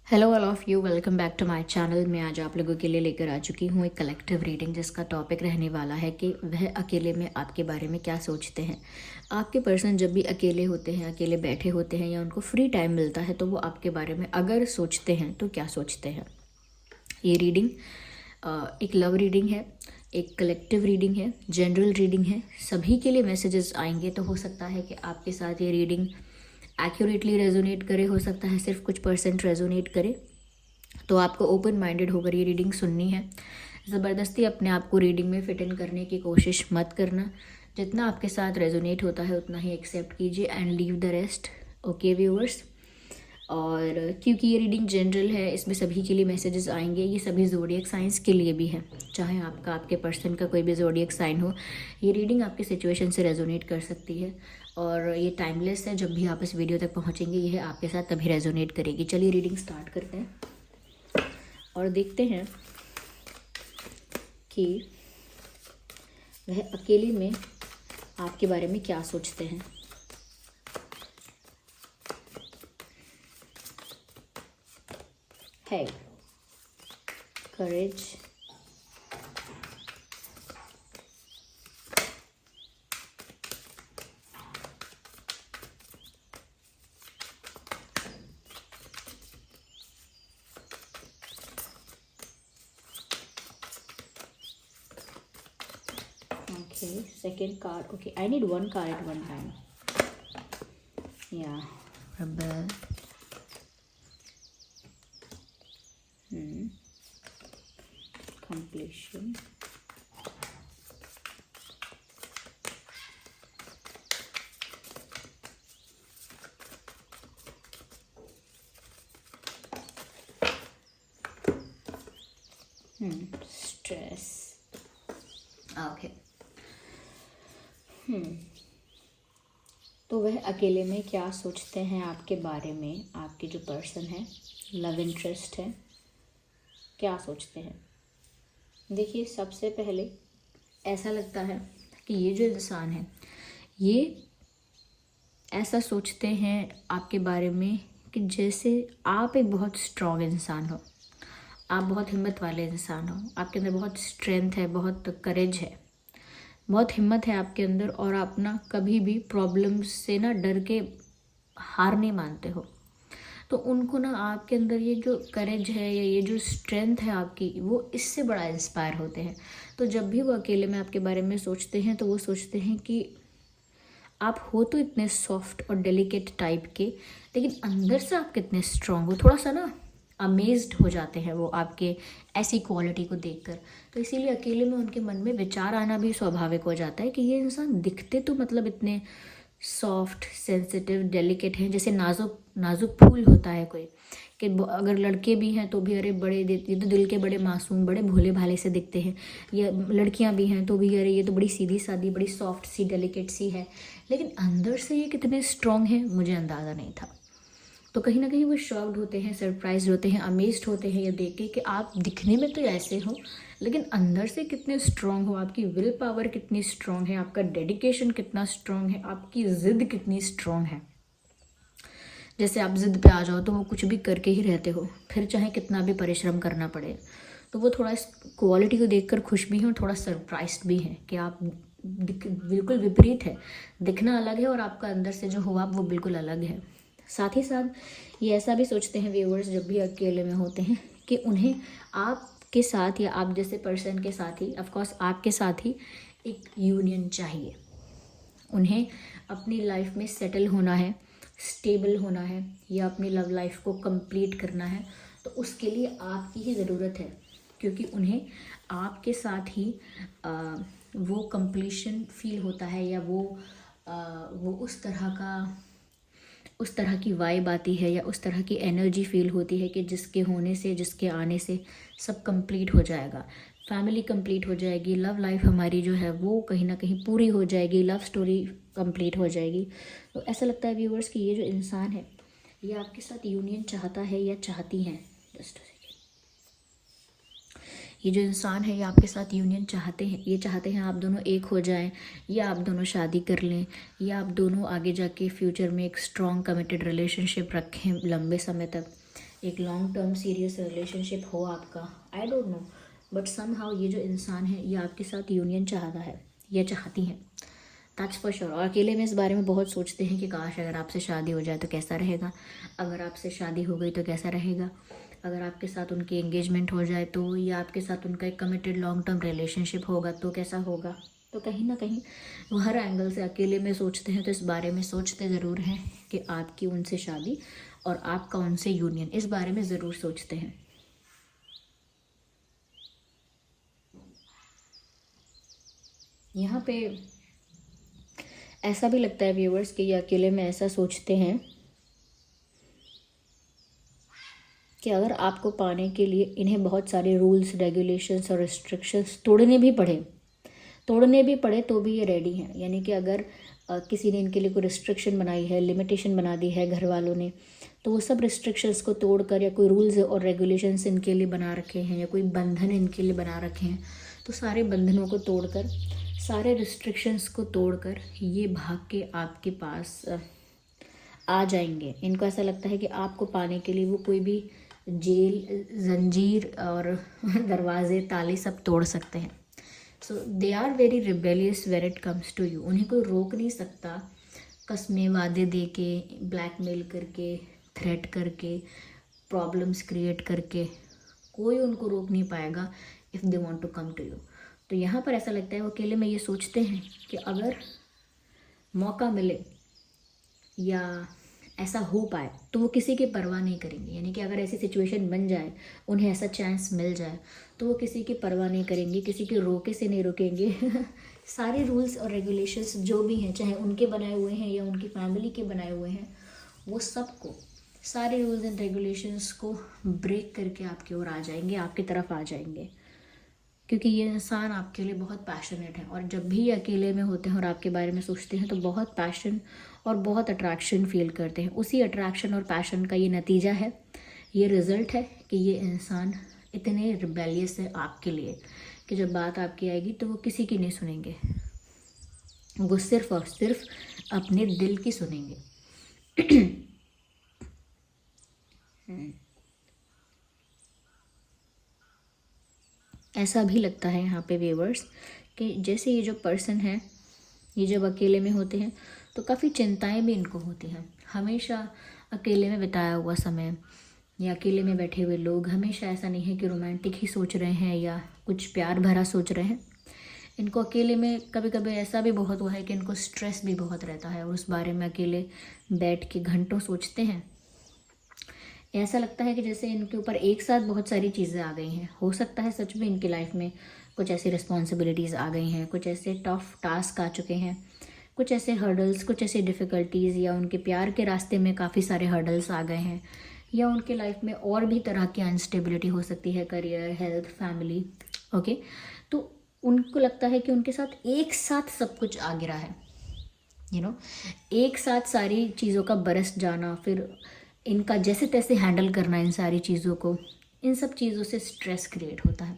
Hello all of you, welcome back to my channel. मैं आज आप लोगों के लिए लेकर आ चुकी हूँ एक कलेक्टिव रीडिंग जिसका टॉपिक रहने वाला है कि वह अकेले में आपके बारे में क्या सोचते हैं। आपके पर्सन जब भी अकेले होते हैं, अकेले बैठे होते हैं या उनको फ्री टाइम मिलता है तो वो आपके बारे में अगर सोचते हैं तो क्या सोचते हैं। ये रीडिंग एक लव रीडिंग है, एक कलेक्टिव रीडिंग है, जनरल रीडिंग है। सभी के लिए मैसेजेस आएंगे तो हो सकता है कि आपके साथ ये रीडिंग एक्यूरेटली रेजोनेट करे, हो सकता है सिर्फ कुछ परसेंट रेजोनेट करे। तो आपको ओपन माइंडेड होकर ये रीडिंग सुननी है। ज़बरदस्ती अपने आप को रीडिंग में फिट इन करने की कोशिश मत करना। जितना आपके साथ रेजोनेट होता है उतना ही एक्सेप्ट कीजिए and leave the rest. Okay viewers, और क्योंकि ये रीडिंग जनरल है, इसमें सभी के लिए मैसेजेस आएंगे। ये सभी ज़ोडिएक साइंस के लिए भी है, चाहे आपके पर्सन का कोई भी ज़ोडिएक साइन हो, ये रीडिंग आपकी सिचुएशन से रेजोनेट कर सकती है। और ये टाइमलेस है, जब भी आप इस वीडियो तक पहुंचेंगे यह आपके साथ तभी रेजोनेट करेगी। चलिए रीडिंग स्टार्ट करते हैं और देखते हैं कि वह अकेले में आपके बारे में क्या सोचते हैं। है करेज, okay, second card. Okay, I need one card at one time. Yeah, rebel. Completion. Stress. Okay. तो वह अकेले में क्या सोचते हैं आपके बारे में। आपके जो पर्सन है, लव इंटरेस्ट है, क्या सोचते हैं। देखिए, सबसे पहले ऐसा लगता है कि ये जो इंसान है ये ऐसा सोचते हैं आपके बारे में कि जैसे आप एक बहुत स्ट्रॉन्ग इंसान हो, आप बहुत हिम्मत वाले इंसान हो, आपके अंदर बहुत स्ट्रेंथ है, बहुत करेज है, बहुत हिम्मत है आपके अंदर, और आप ना कभी भी प्रॉब्लम्स से ना डर के हार नहीं मानते हो। तो उनको ना आपके अंदर ये जो करेज है या ये जो स्ट्रेंथ है आपकी, वो इससे बड़ा इंस्पायर होते हैं। तो जब भी वो अकेले में आपके बारे में सोचते हैं तो वो सोचते हैं कि आप हो तो इतने सॉफ्ट और डेलिकेट टाइप के, लेकिन अंदर से आप कितने स्ट्रॉन्ग हो। थोड़ा सा ना अमेज्ड हो जाते हैं वो आपके ऐसी क्वालिटी को देखकर। तो इसीलिए अकेले में उनके मन में विचार आना भी स्वाभाविक हो जाता है कि ये इंसान दिखते तो मतलब इतने सॉफ्ट, सेंसिटिव, डेलिकेट हैं, जैसे नाजुक नाजुक फूल होता है कोई, कि अगर लड़के भी हैं तो भी अरे बड़े, ये तो दिल के बड़े मासूम, बड़े भोले भाले से दिखते हैं, या लड़कियां भी हैं तो भी अरे ये तो बड़ी सीधी सादी, बड़ी सॉफ्ट सी, डेलिकेट सी है, लेकिन अंदर से ये कितने स्ट्रॉन्ग हैं मुझे अंदाज़ा नहीं था। तो कहीं ना कहीं वो शॉक्ड होते हैं, सरप्राइज होते हैं, अमेज्ड होते हैं ये देख के कि आप दिखने में तो ऐसे हो लेकिन अंदर से कितने स्ट्रॉन्ग हो, आपकी विल पावर कितनी स्ट्रॉन्ग है, आपका डेडिकेशन कितना स्ट्रॉन्ग है, आपकी ज़िद कितनी स्ट्रॉन्ग है। जैसे आप ज़िद पे आ जाओ तो वो कुछ भी करके ही रहते हो, फिर चाहे कितना भी परिश्रम करना पड़े। तो वो थोड़ा इस क्वालिटी को देखकर खुश भी हैं और थोड़ा सरप्राइज्ड भी हैं कि आप बिल्कुल विपरीत है, दिखना अलग है और आपका अंदर से जो हो आप वो बिल्कुल अलग है। साथ ही साथ ये ऐसा भी सोचते हैं व्यूअर्स, जब भी अकेले में होते हैं, कि उन्हें आपके साथ या आप जैसे पर्सन के साथ ही, ऑफकोर्स आपके साथ ही एक यूनियन चाहिए। उन्हें अपनी लाइफ में सेटल होना है, स्टेबल होना है, या अपनी लव लाइफ को कंप्लीट करना है, तो उसके लिए आपकी ही ज़रूरत है, क्योंकि उन्हें आपके साथ ही वो कंप्लीशन फील होता है, या वो उस तरह की वाइब आती है, या उस तरह की एनर्जी फील होती है कि जिसके होने से, जिसके आने से सब कंप्लीट हो जाएगा, फैमिली कंप्लीट हो जाएगी, लव लाइफ हमारी जो है वो कहीं ना कहीं पूरी हो जाएगी, लव स्टोरी कंप्लीट हो जाएगी। तो ऐसा लगता है व्यूअर्स कि ये जो इंसान है ये आपके साथ यूनियन चाहता है या चाहती हैं। जस्ट ये जो इंसान है ये आपके साथ यूनियन चाहते हैं, ये चाहते हैं आप दोनों एक हो जाएं, या आप दोनों शादी कर लें, या आप दोनों आगे जाके फ्यूचर में एक स्ट्रॉन्ग कमिटेड रिलेशनशिप रखें लंबे समय तक। एक लॉन्ग टर्म सीरियस रिलेशनशिप हो आपका, I don't know, but somehow ये जो इंसान है ये आपके साथ यूनियन चाहता है या चाहती हैं, दैट्स फॉर श्योर। और अकेले में इस बारे में बहुत सोचते हैं कि काश अगर आपसे शादी हो जाए तो कैसा रहेगा, अगर आपसे शादी हो गई तो कैसा रहेगा, अगर आपके साथ उनकी एंगेजमेंट हो जाए तो, या आपके साथ उनका एक कमिटेड लॉन्ग टर्म रिलेशनशिप होगा तो कैसा होगा। तो कहीं ना कहीं वो हर एंगल से अकेले में सोचते हैं, तो इस बारे में सोचते ज़रूर हैं कि आपकी उनसे शादी और आपका उनसे यूनियन, इस बारे में ज़रूर सोचते हैं। यहाँ पे ऐसा भी लगता है व्यूअर्स कि ये अकेले में ऐसा सोचते हैं कि अगर आपको पाने के लिए इन्हें बहुत सारे रूल्स, रेगुलेशंस और रिस्ट्रिक्शंस तोड़ने भी पड़े तो भी ये रेडी हैं। यानी कि अगर किसी ने इनके लिए कोई रिस्ट्रिक्शन बनाई है, लिमिटेशन बना दी है घर वालों ने, तो वो सब रिस्ट्रिक्शंस को तोड़कर, या कोई रूल्स और रेगुलेशंस इनके लिए बना रखे हैं, या कोई बंधन इनके लिए बना रखे हैं, तो सारे बंधनों को तोड़कर, सारे रिस्ट्रिक्शंस को तोड़कर ये भाग के आपके पास आ जाएंगे। इनको ऐसा लगता है कि आपको पाने के लिए वो कोई भी जेल, जंजीर और दरवाजे, ताले सब तोड़ सकते हैं। So they are very rebellious where it comes to you. उन्हें कोई रोक नहीं सकता, कस्में, वादे दे के, ब्लैकमेल करके, थ्रेट करके, प्रॉब्लम्स क्रिएट करके कोई उनको रोक नहीं पाएगा if they want to come to you. तो यहाँ पर ऐसा लगता है वो अकेले में ये सोचते हैं कि अगर मौका मिले या ऐसा हो पाए तो वो किसी की परवाह नहीं करेंगे। यानी कि अगर ऐसी सिचुएशन बन जाए, उन्हें ऐसा चांस मिल जाए, तो वो किसी की परवाह नहीं करेंगे, किसी के रोके से नहीं रुकेंगे। सारे रूल्स और रेगुलेशंस जो भी हैं, चाहे उनके बनाए हुए हैं या उनकी फैमिली के बनाए हुए हैं, वो सबको, सारे रूल्स एंड रेगुलेशंस को ब्रेक करके आपकी ओर आ जाएंगे, आपकी तरफ आ जाएंगे। क्योंकि ये इंसान आपके लिए बहुत पैशनेट है, और जब भी ये अकेले में होते हैं और आपके बारे में सोचते हैं तो बहुत पैशन और बहुत अट्रैक्शन फील करते हैं। उसी अट्रैक्शन और पैशन का ये नतीजा है, ये रिज़ल्ट है कि ये इंसान इतने रिबेलियस है आपके लिए कि जब बात आपकी आएगी तो वो किसी की नहीं सुनेंगे, वो सिर्फ और सिर्फ अपने दिल की सुनेंगे। ऐसा भी लगता है यहाँ पे व्यूअर्स कि जैसे ये जो पर्सन है, ये जब अकेले में होते हैं तो काफ़ी चिंताएं भी इनको होती हैं। हमेशा अकेले में बिताया हुआ समय या अकेले में बैठे हुए लोग हमेशा ऐसा नहीं है कि रोमांटिक ही सोच रहे हैं या कुछ प्यार भरा सोच रहे हैं। इनको अकेले में कभी कभी ऐसा भी बहुत हुआ है कि इनको स्ट्रेस भी बहुत रहता है और उस बारे में अकेले बैठ के घंटों सोचते हैं। ऐसा लगता है कि जैसे इनके ऊपर एक साथ बहुत सारी चीज़ें आ गई हैं। हो सकता है सच में इनकी लाइफ में कुछ ऐसी रिस्पॉन्सिबिलिटीज़ आ गई हैं, कुछ ऐसे टफ टास्क आ चुके हैं, कुछ ऐसे हर्डल्स, कुछ ऐसी डिफ़िकल्टीज़, या उनके प्यार के रास्ते में काफ़ी सारे हर्डल्स आ गए हैं, या उनके लाइफ में और भी तरह की अनस्टेबिलिटी हो सकती है, करियर, हेल्थ, फैमिली। ओके, तो उनको लगता है कि उनके साथ एक साथ सब कुछ आ गिरा है, एक साथ सारी चीज़ों का बरस जाना, फिर इनका जैसे तैसे हैंडल करना इन सारी चीज़ों को, इन सब चीज़ों से स्ट्रेस क्रिएट होता है।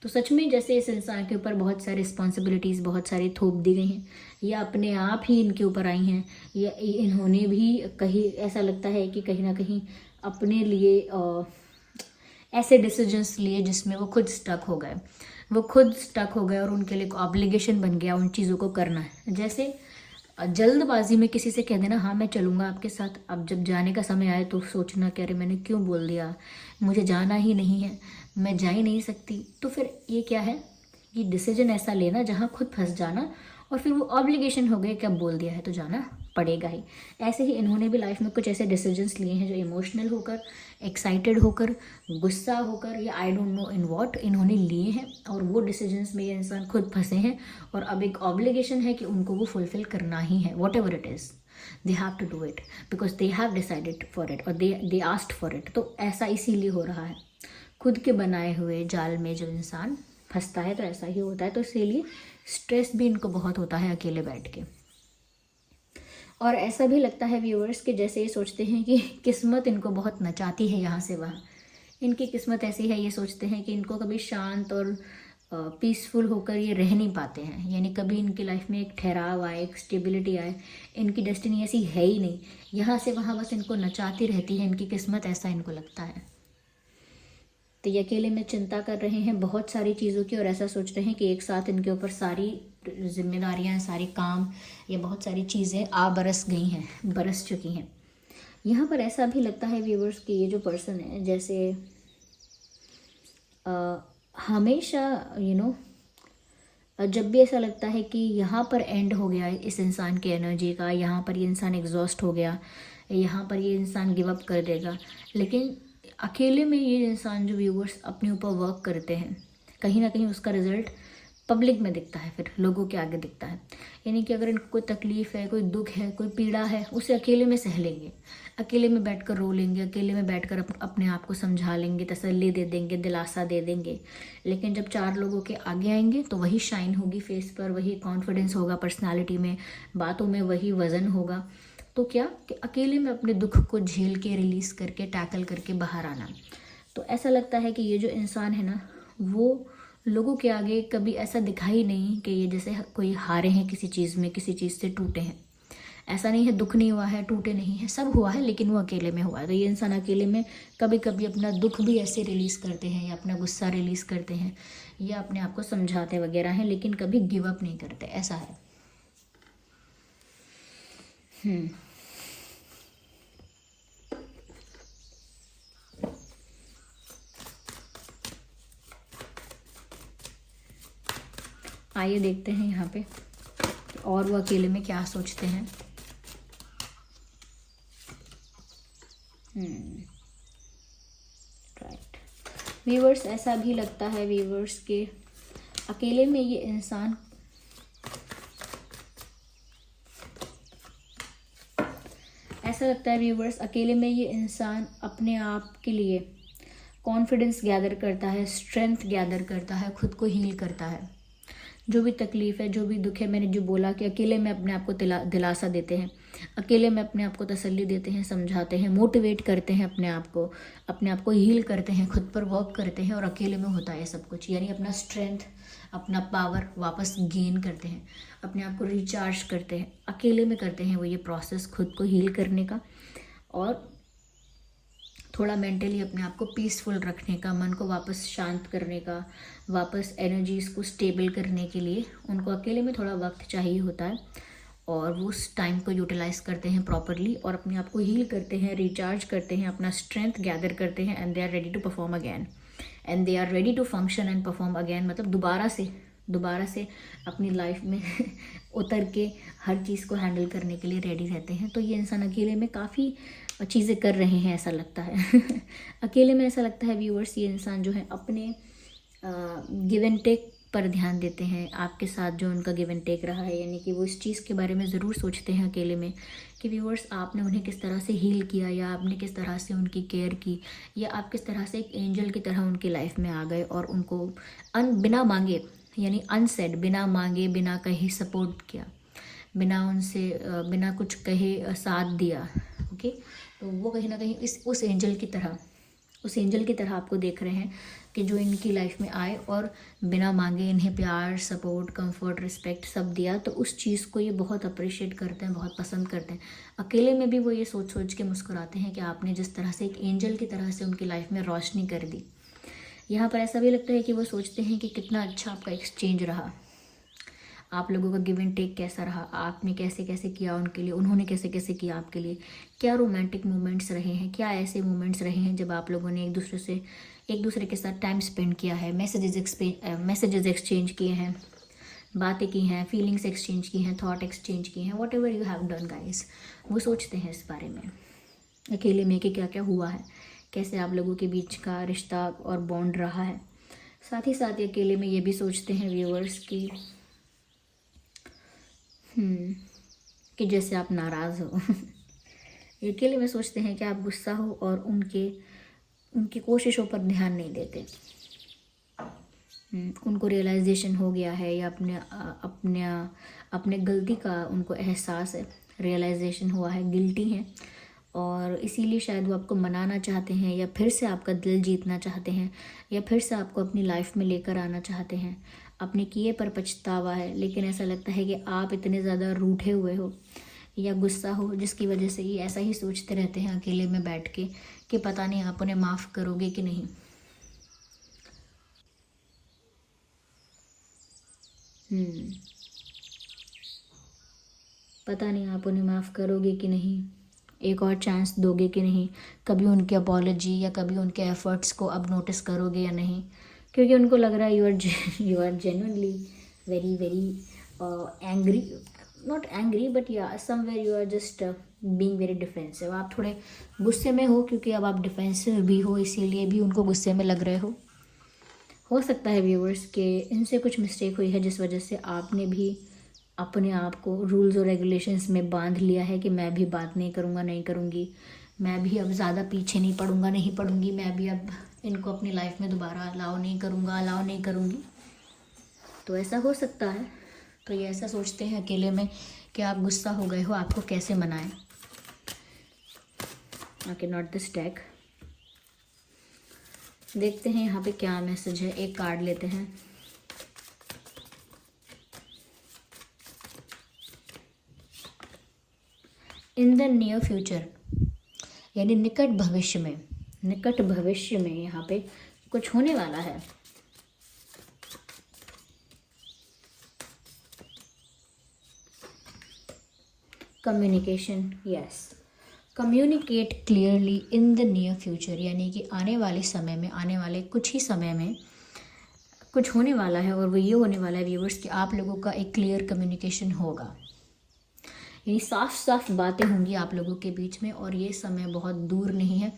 तो सच में जैसे इस इंसान के ऊपर बहुत सारी रिस्पॉन्सिबिलिटीज़ बहुत सारी थोप दी गई हैं, या अपने आप ही इनके ऊपर आई हैं, या इन्होंने भी कहीं, ऐसा लगता है कि कहीं ना कहीं अपने लिए ऐसे डिसीजंस लिए जिसमें वो खुद स्टक हो गए और उनके लिए ऑब्लिगेशन बन गया उन चीज़ों को करना है। जैसे जल्दबाजी में किसी से कह देना हाँ मैं चलूँगा आपके साथ, अब जब जाने का समय आए तो सोचना कि अरे मैंने क्यों बोल दिया, मुझे जाना ही नहीं है, मैं जा ही नहीं सकती। तो फिर ये क्या है, ये डिसीजन ऐसा लेना जहाँ खुद फंस जाना, और फिर वो ऑब्लिगेशन हो गया कि अब बोल दिया है तो जाना पड़ेगा ही। ऐसे ही इन्होंने भी लाइफ में कुछ ऐसे डिसीजंस लिए हैं जो इमोशनल होकर, एक्साइटेड होकर, गुस्सा होकर, या I don't know in what इन्होंने लिए हैं, और वो डिसीजंस में ये इंसान खुद फंसे हैं, और अब एक ऑब्लिगेशन है कि उनको वो फुलफिल करना ही है, whatever it is they have to do it because they have decided for it और दे आस्क्ड फॉर इट। तो ऐसा इसीलिए हो रहा है, खुद के बनाए हुए जाल में जो इंसान फंसता है तो ऐसा ही होता है। तो इसीलिए स्ट्रेस भी इनको बहुत होता है अकेले बैठ के। और ऐसा भी लगता है व्यूअर्स कि जैसे ये सोचते हैं कि किस्मत इनको बहुत नचाती है यहाँ से वहाँ, इनकी किस्मत ऐसी है, ये सोचते हैं कि इनको कभी शांत और पीसफुल होकर ये रह नहीं पाते हैं, यानी कभी इनकी लाइफ में एक ठहराव आए, एक स्टेबिलिटी आए। इनकी डेस्टिनी ऐसी है ही नहीं, यहाँ से वहाँ बस इनको नचाती रहती है इनकी किस्मत, ऐसा इनको लगता है। तो ये अकेले में चिंता कर रहे हैं बहुत सारी चीज़ों की, और ऐसा सोच रहे हैं कि एक साथ इनके ऊपर सारी जिम्मेदारियां, सारी काम या बहुत सारी चीज़ें बरस गई हैं, बरस चुकी हैं। यहाँ पर ऐसा भी लगता है व्यूवर्स कि ये जो पर्सन है, जैसे हमेशा जब भी ऐसा लगता है कि यहाँ पर एंड हो गया इस इंसान की एनर्जी का, यहाँ पर ये इंसान एग्जॉस्ट हो गया, यहाँ पर ये इंसान गिव अप कर देगा, लेकिन अकेले में ये इंसान जो व्यूवर्स अपने ऊपर वर्क करते हैं, कहीं ना कहीं उसका रिजल्ट पब्लिक में दिखता है, फिर लोगों के आगे दिखता है। यानी कि अगर इनको कोई तकलीफ़ है, कोई दुख है, कोई पीड़ा है, उसे अकेले में सह लेंगे, अकेले में बैठकर रो लेंगे, अकेले में बैठकर अपने आप को समझा लेंगे, तसल्ली दे देंगे, दिलासा दे देंगे। लेकिन जब 4 लोगों के आगे आएंगे तो वही शाइन होगी फेस पर, वही कॉन्फिडेंस होगा पर्सनालिटी में, बातों में वही वज़न होगा। तो क्या कि अकेले में अपने दुख को झेल के, रिलीज़ करके, टैकल करके बाहर आना। तो ऐसा लगता है कि ये जो इंसान है ना, वो लोगों के आगे कभी ऐसा दिखा ही नहीं कि ये जैसे कोई हारे हैं किसी चीज़ में, किसी चीज़ से टूटे हैं। ऐसा नहीं है दुख नहीं हुआ है, टूटे नहीं है, सब हुआ है, लेकिन वो अकेले में हुआ है। तो ये इंसान अकेले में कभी कभी अपना दुख भी ऐसे रिलीज़ करते हैं, या अपना गुस्सा रिलीज़ करते हैं, या अपने आप को समझाते वगैरह हैं, लेकिन कभी गिव अप नहीं करते, ऐसा है। आइए देखते हैं यहाँ पे और वो अकेले में क्या सोचते हैं। राइट व्यूवर्स, ऐसा भी लगता है व्यूवर्स के अकेले में ये इंसान ऐसा लगता है व्यूवर्स, अकेले में ये इंसान अपने आप के लिए कॉन्फिडेंस गैदर करता है, स्ट्रेंथ गैदर करता है, खुद को हील करता है। जो भी तकलीफ़ है, जो भी दुख है, मैंने जो बोला कि अकेले में अपने आप को दिलासा देते हैं, अकेले में अपने आप को तसल्ली देते हैं, समझाते हैं, मोटिवेट करते हैं अपने आप को हील करते हैं, खुद पर वर्क करते हैं, और अकेले में होता है सब कुछ। यानी अपना स्ट्रेंथ, अपना पावर वापस गेन करते हैं, अपने आप को रिचार्ज करते हैं, अकेले में करते हैं वो ये प्रोसेस खुद को हील करने का, और थोड़ा मेंटली अपने आप को पीसफुल रखने का, मन को वापस शांत करने का, वापस एनर्जीज़ को स्टेबल करने के लिए उनको अकेले में थोड़ा वक्त चाहिए होता है, और वो उस टाइम को यूटिलाइज़ करते हैं प्रॉपरली, और अपने आप को हील करते हैं, रिचार्ज करते हैं, अपना स्ट्रेंथ गैदर करते हैं, and they are ready to perform again, and they are ready to function and perform again. मतलब दोबारा से अपनी लाइफ में उतर के हर चीज़ को हैंडल करने के लिए रेडी रहते हैं। तो ये इंसान अकेले में काफ़ी चीज़ें कर रहे हैं, ऐसा लगता है। अकेले में ऐसा लगता है व्यूअर्स, ये इंसान जो है अपने गिव एंड टेक पर ध्यान देते हैं, आपके साथ जो उनका गिव एंड टेक रहा है, यानी कि वो इस चीज़ के बारे में ज़रूर सोचते हैं अकेले में कि व्यूअर्स आपने उन्हें किस तरह से हील किया, या आपने किस तरह से उनकी केयर की, या आप किस तरह से एक एंजल की तरह उनकी लाइफ में आ गए और उनको बिना मांगे, यानी अनसेड, बिना मांगे, बिना कहे सपोर्ट किया, बिना कुछ कहे साथ दिया। ओके, तो वो कहीं ना कहीं उस एंजल की तरह आपको देख रहे हैं कि जो इनकी लाइफ में आए और बिना मांगे इन्हें प्यार, सपोर्ट, कंफर्ट, रिस्पेक्ट सब दिया। तो उस चीज़ को ये बहुत अप्रिशिएट करते हैं, बहुत पसंद करते हैं। अकेले में भी वो ये सोच के मुस्कुराते हैं कि आपने जिस तरह से एक एंजल की तरह से उनकी लाइफ में रोशनी कर दी। यहाँ पर ऐसा भी लगता है कि वो सोचते हैं कि कितना अच्छा आपका एक्सचेंज रहा, आप लोगों का गिव एंड टेक कैसा रहा, आपने कैसे कैसे किया उनके लिए, उन्होंने कैसे कैसे किया आपके लिए, क्या रोमांटिक मोमेंट्स रहे हैं, क्या ऐसे मोमेंट्स रहे हैं जब आप लोगों ने एक दूसरे के साथ टाइम स्पेंड किया है, मैसेजेस एक्सचेंज किए हैं, बातें की हैं, फीलिंग्स एक्सचेंज की हैं, थॉट एक्सचेंज किए हैं, what ever you have done guys. वो सोचते हैं इस बारे में अकेले में कि क्या क्या हुआ है, कैसे आप लोगों के बीच का रिश्ता और बॉन्ड रहा है। साथ ही साथ अकेले में ये भी सोचते हैं व्यूअर्स कि जैसे आप नाराज़ हो। अकेले में सोचते हैं कि आप गुस्सा हो और उनकी कोशिशों पर ध्यान नहीं देते। उनको रियलाइजेशन हो गया है, या अपने गलती का उनको एहसास है, रियलाइजेशन हुआ है, गिल्टी हैं, और इसीलिए शायद वो आपको मनाना चाहते हैं, या फिर से आपका दिल जीतना चाहते हैं, या फिर से आपको अपनी लाइफ में लेकर आना चाहते हैं। अपने किए पर पछतावा है, लेकिन ऐसा लगता है कि आप इतने ज़्यादा रूठे हुए हो या गुस्सा हो, जिसकी वजह से ये ऐसा ही सोचते रहते हैं अकेले में बैठ के कि पता नहीं आप उन्हें माफ़ करोगे कि नहीं। पता नहीं आप उन्हें माफ़ करोगे कि नहीं, एक और चांस दोगे कि नहीं, कभी उनकी अपॉलॉजी या कभी उनके एफ़र्ट्स को अब नोटिस करोगे या नहीं, क्योंकि उनको लग रहा है you are genuinely very very angry, not angry but या somewhere you are just being very defensive. आप थोड़े गुस्से में हो, क्योंकि अब आप डिफेंसिव भी हो, इसीलिए भी उनको गुस्से में लग रहे हो सकता है व्यूअर्स कि इनसे कुछ मिस्टेक हुई है, जिस वजह से आपने भी अपने आप को रूल्स और रेगुलेशंस में बांध लिया है कि मैं भी बात नहीं करूँगा, नहीं करूँगी, मैं भी अब ज़्यादा पीछे नहीं पड़ूँगा, नहीं पड़ूँगी, मैं भी अब इनको अपनी लाइफ में दोबारा अलाउ नहीं करूँगा, अलाउ नहीं करूँगी। तो ऐसा हो सकता है। तो ये ऐसा सोचते हैं अकेले में कि आप गुस्सा हो गए हो, आपको कैसे मनाएं। Okay, not this tag. देखते हैं यहाँ पे क्या मैसेज है। एक कार्ड लेते हैं। इन द नियर फ्यूचर, यानी निकट भविष्य में यहाँ पे कुछ होने वाला है। Communication, yes, communicate clearly in the near future, यानी कि आने वाले समय में, आने वाले कुछ ही समय में कुछ होने वाला है। और वो ये होने वाला है व्यूवर्स कि आप लोगों का एक क्लियर कम्युनिकेशन होगा, यानी साफ साफ बातें होंगी आप लोगों के बीच में। और ये समय बहुत दूर नहीं है,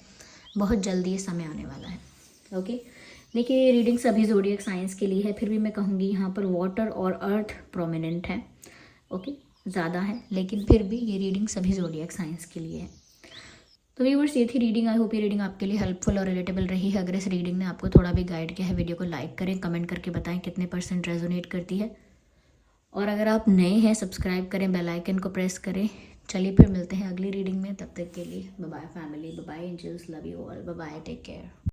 बहुत जल्दी ये समय आने वाला है। ओके, देखिए ये रीडिंग सभी ज़ोडिएक साइंस के लिए है, फिर भी मैं कहूँगी यहाँ पर वाटर और अर्थ प्रोमिनेंट है। ओके, ज़्यादा है, लेकिन फिर भी ये रीडिंग सभी ज़ोडिएक साइंस के लिए है। तो व्यूअर्स, ये थी रीडिंग। आई होप ये रीडिंग आपके लिए हेल्पफुल और रिलेटेबल रही है। अगर इस रीडिंग ने आपको थोड़ा भी गाइड किया है, वीडियो को लाइक करें, कमेंट करके बताएं कितने % रेजोनेट करती है। और अगर आप नए हैं, सब्सक्राइब करें, बेल आइकन को प्रेस करें। चलिए फिर मिलते हैं अगली रीडिंग में, तब तक के लिए bye bye family, bye bye angels, love you all, bye bye, take care.